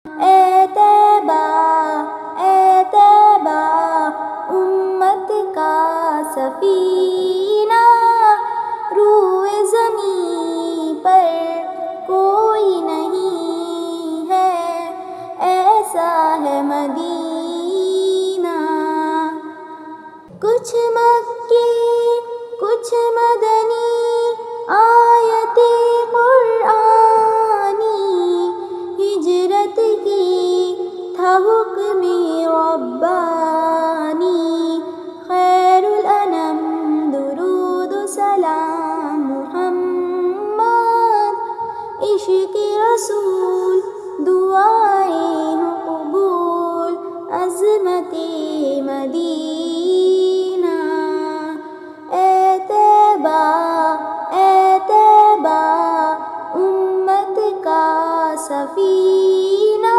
اے طیبہ اے طیبہ امت کا سفینہ، روئے زمین پر کوئی نہیں ہے ایسا ہے مدینہ۔ کچھ مکی کچھ مدنی آیت قرآنی، ہجرت کی تھا حکم ربانی، خیر الانام درود و سلام محمد، عشق رسول دعائیں ہوں قبول، عظمت مدینہ۔ اے طیبہ امت کا سفینہ،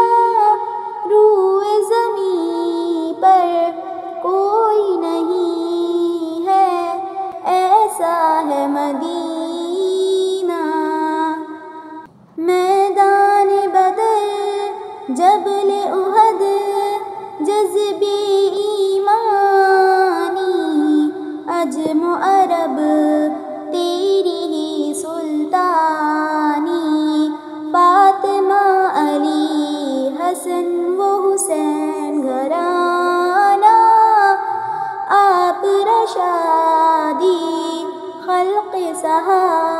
روئے زمین پر کوئی نہیں ہے ایسا ہے مدینہ۔ میدان بدر جبل احد جذبے ایمانی، عجم و عرب تیری ہی سلطانی، فاطمہ علی حسن و حسین گھرانہ، آپ رشادی خلق صحابہ